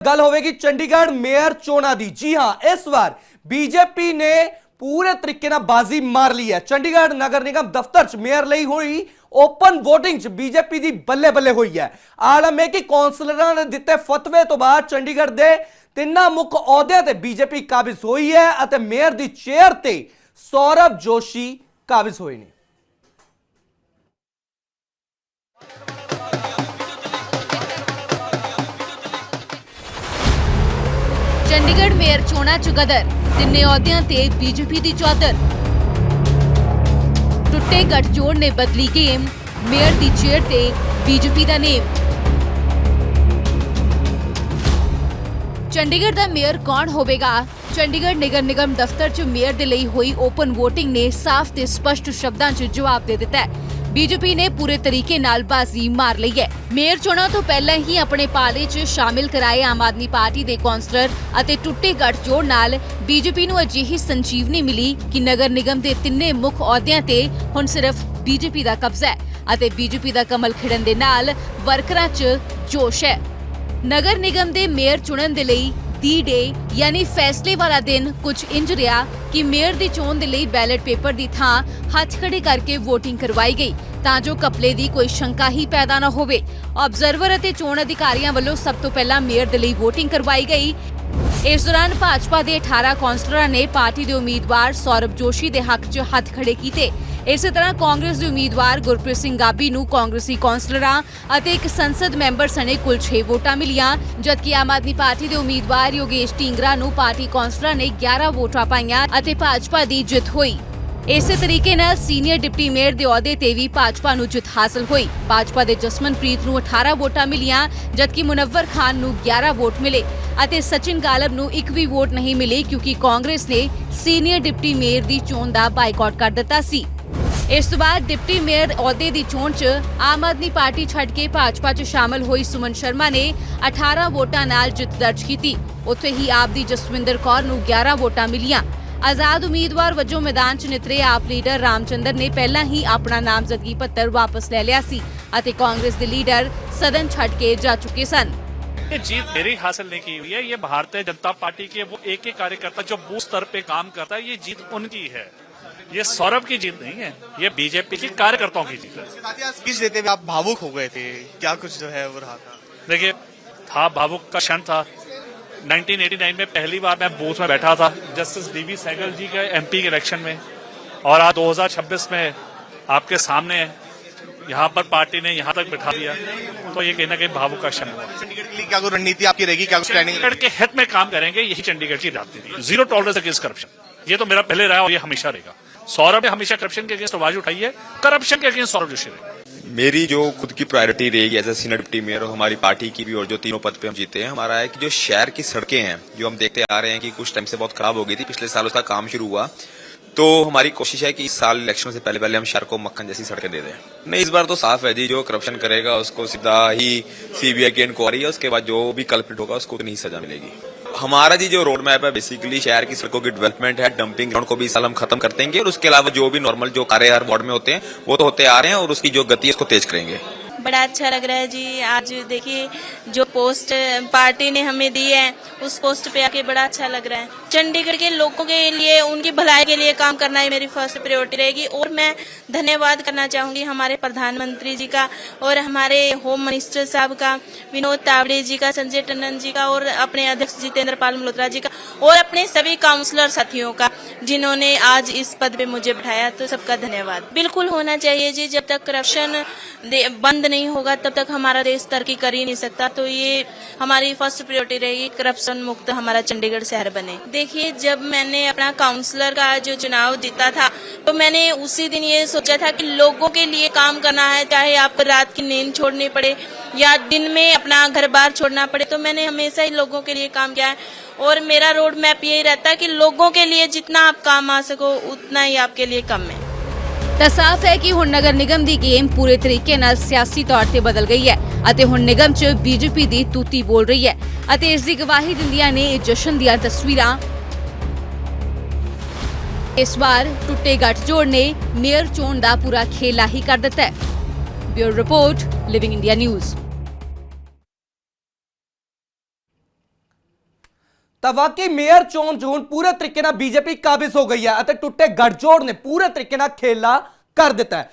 गल होगी चंडीगढ़ मेयर चोणा दी। जी हां, इस बार बीजेपी ने पूरे तरीके नाल बाजी मार ली है। चंडीगढ़ नगर निगम दफ्तर च मेयर लई हुई ओपन वोटिंग च बीजेपी दी बल्ले बल्ले हुई है। आलम है कि कौंसलरां ने दिते फतवे तो बाद चंडीगढ़ दे तिन्ना मुख अहुदे ते बीजेपी काबिज हुई है अते मेयर दी चेयर ते सौरभ जोशी काबिज होए ने। चंडीगढ़ मेयर चोणा च गदर, तिन्ने अहुदियां ते बीजेपी दी चौधर। टुट्टे गठजोड़ ने बदली गेम, मेयर दी चेयर ते बीजेपी दा नेम। चंडीगढ़ दा मेयर कौन होवेगा? चंडीगढ़ नगर निगम दफ्तर च मेयर दे लई होई ओपन वोटिंग ने साफ ते स्पष्ट शब्दां च जवाब दे दिता है। बीजेपी ने पूरे तरीके नाल बाजी मार ली है। मेयर चुनाव तो पहले ही अपने पाले च शामिल कराए आम आदमी पार्टी दे कौंसलर अते टुट्टे गठजोड़ नाल बीजेपी नूं अजिही संजीवनी मिली कि नगर निगम दे तिन्ने मुख अहुदियां ते हुण सिर्फ बीजेपी दा कब्जा है अते बीजेपी दा कमल खिड़न दे नाल वर्करां च जोश है। नगर निगम दे मेयर चुनन दे लई दी डे यानी फैसले वाला दिन कुछ इंज रहा कि मेयर दी चोण दे लई बैलेट पेपर दी थां हथ खड़े करके वोटिंग करवाई गई तां जो कपले दी कोई शंका ही पैदा ना होवे। ऑब्जर्वर अते चोण अधिकारियों वालों सब तो पहला मेयर दे लई वोटिंग करवाई गई। इस दौरान भाजपा दे 18 कौंसलरां ने पार्टी दे उम्मीदवार सौरभ जोशी दे हक च हथ खड़े कीते। इसी तरह कांग्रेस दे उम्मीदवार गुरप्रीत सिंह गाबी नूं कांग्रेसी कौंसलरां अते एक संसद मैंबर सने कुल 6 वोटां मिलियां, जबकि आम आदमी पार्टी दे उम्मीदवार योगेश ढींगरा नूं पार्टी कौंसलरां ने 11 वोटां पाईयां अते भाजपा दी जित हुई। इसे तरीके नाल सीनियर डिप्टी मेयर दे अहुदे ते भी भाजपा नूं जित हासिल हुई। भाजपा दे जसमनप्रीत नूं 18 वोटां मिलियां, जबकि मुनव्वर खान नूं 11 वोट मिले अते सचिन गालब नूं एक भी वोट नहीं मिले क्योंकि कांग्रेस ने सीनियर डिप्टी मेयर दी चोण दा बाइकआउट कर दिता सी। इस तो बाद डिप्टी मेयर अहुदे दी चोण च आम आदमी पार्टी छड्ड के भाजपा च शामिल हुई सुमन शर्मा ने 18 वोटां नाल जित दर्ज कीती। उत्थे ही आप दी जसविंदर कौर नूं 11 वोटां मिलियां। आजाद उम्मीदवार वजों मैदान च नितरे आप लीडर रामचंद्र ने पहला ही अपना नामजदगी पत्र वापस ले लिया सी अते कांग्रेस दे लीडर सदन छड्ड के जा चुके सन। ये जीत मेरी हासिल नहीं की हुई है, ये भारतीय जनता पार्टी के वो एक कार्यकर्ता जो बूथ स्तर पे काम करता है, ये जीत उनकी है। ये सौरभ की जीत नहीं है, ये बीजेपी के कार्यकर्ताओं की जीत है। स्पीच देते हुए आप भावुक हो गए थे, क्या कुछ जो है वो रहा था? देखिए, था भावुक का क्षण था। 1989 में पहली बार मैं बूथ में बैठा था जस्टिस डीवी सहगल जी के एमपी के इलेक्शन में, और आज 2026 में आपके सामने यहाँ पर पार्टी ने यहाँ तक बिठा दिया, तो ये कहीं ना कहीं भावुक का क्षण हुआ। चंडीगढ़ के लिए क्या कोई रणनीति आपकी रहेगी? क्या चंडीगढ़ के हित में काम करेंगे, यही चंडीगढ़ की राजनीति है। जीरो टॉलरेंस अगेंस्ट करप्शन, ये तो मेरा पहले रहा और ये हमेशा रहेगा। सौरभ ने हमेशा करप्शन के अगेंस्ट आवाज उठाई है, करप्शन के अगेंस्ट सौरभ जोशी रहेगा। मेरी जो खुद की प्रायोरिटी रहेगी as a senior deputy mayor और हमारी पार्टी की भी, और जो तीनों पद पे हम जीते हैं, हमारा है कि जो शहर की सड़कें हैं जो हम देखते आ रहे हैं कि कुछ टाइम से बहुत खराब हो गई थी, पिछले साल उसका काम शुरू हुआ, तो हमारी कोशिश है कि इस साल इलेक्शन से पहले हम शहर को मक्खन जैसी सड़कें दे दें। नहीं, इस बार तो साफ है जी, जो करप्शन करेगा उसको सीधा ही सीबीआई की इंक्वायरी है, उसके बाद जो भी कल्प्रिट होगा उसको नहीं सजा मिलेगी। हमारा जी जो रोड मैप है बेसिकली शहर की सड़कों की डेवलपमेंट है, डंपिंग ग्राउंड को भी इस साल हम खत्म कर देंगे, और उसके अलावा जो भी नॉर्मल जो कार्य हर वार्ड में होते हैं वो तो होते आ रहे हैं, और उसकी जो गति है उसको तेज करेंगे। बड़ा अच्छा लग रहा है जी। आज देखिए जो पोस्ट पार्टी ने हमें दी है उस पोस्ट पे आके बड़ा अच्छा लग रहा है। चंडीगढ़ के लोगों के लिए, उनकी भलाई के लिए काम करना ही मेरी फर्स्ट प्रायोरिटी रहेगी। और मैं धन्यवाद करना चाहूंगी हमारे प्रधानमंत्री जी का और हमारे होम मिनिस्टर साहब का, विनोद तावड़े जी का, संजय टंडन जी का, और अपने अध्यक्ष जितेंद्र पाल मल्होत्रा जी का, और अपने सभी काउंसलर साथियों का जिन्होंने आज इस पद पे मुझे बैठाया, तो सबका धन्यवाद। बिल्कुल होना चाहिए जी, जब तक करप्शन बंद नहीं होगा तब तक हमारा देश तरक्की कर ही नहीं सकता। तो ये हमारी फर्स्ट प्रायोरिटी रहेगी, करप्शन मुक्त हमारा चंडीगढ़ शहर बने। देखिए, जब मैंने अपना काउंसलर का जो चुनाव जीता था तो मैंने उसी दिन ये सोचा था कि लोगों के लिए काम करना है, चाहे आपको रात की नींद छोड़नी पड़े या दिन में अपना घर बार छोड़ना पड़े। तो मैंने हमेशा ही लोगों के लिए काम किया है, और मेरा रोड मैप यही रहता है कि लोगों के लिए जितना आप काम आ सको उतना ही आपके लिए कम है। ਤਾਂ ਸਾਫ਼ ਹੈ ਕਿ ਹੁਣ ਨਗਰ ਨਿਗਮ ਦੀ ਗੇਮ ਪੂਰੇ ਤਰੀਕੇ ਨਾਲ ਸਿਆਸੀ ਤੌਰ ਤੇ ਬਦਲ ਗਈ ਹੈ ਅਤੇ ਹੁਣ ਨਿਗਮ 'ਚ ਬੀਜੇਪੀ ਦੀ ਤੂਤੀ ਬੋਲ ਰਹੀ ਹੈ ਅਤੇ ਇਸ ਦੀ ਗਵਾਹੀ ਦਿੰਦੀਆਂ ਨੇ ਇਹ ਜਸ਼ਨ ਦੀਆਂ ਤਸਵੀਰਾਂ। ਇਸ ਵਾਰ ਟੁੱਟੇ ਗੱਠਜੋੜ ਨੇ ਮੇਅਰ ਚੋਣ ਦਾ ਪੂਰਾ ਖੇਲਾ ਹੀ ਕਰ ਦਿੱਤਾ ਹੈ। Bureau report, living India news. ਤਾਂ ਵਾਕਈ ਮੇਅਰ ਚੋਣ 'ਚ ਹੁਣ ਪੂਰੇ ਤਰੀਕੇ ਨਾਲ ਬੀਜੇਪੀ ਕਾਬਿਜ਼ ਹੋ ਗਈ ਹੈ ਅਤੇ ਟੁੱਟੇ ਗੱਠਜੋੜ ਨੇ ਪੂਰੇ ਤਰੀਕੇ ਨਾਲ ਖੇਲਾ ਕਰ ਦਿੱਤਾ ਹੈ।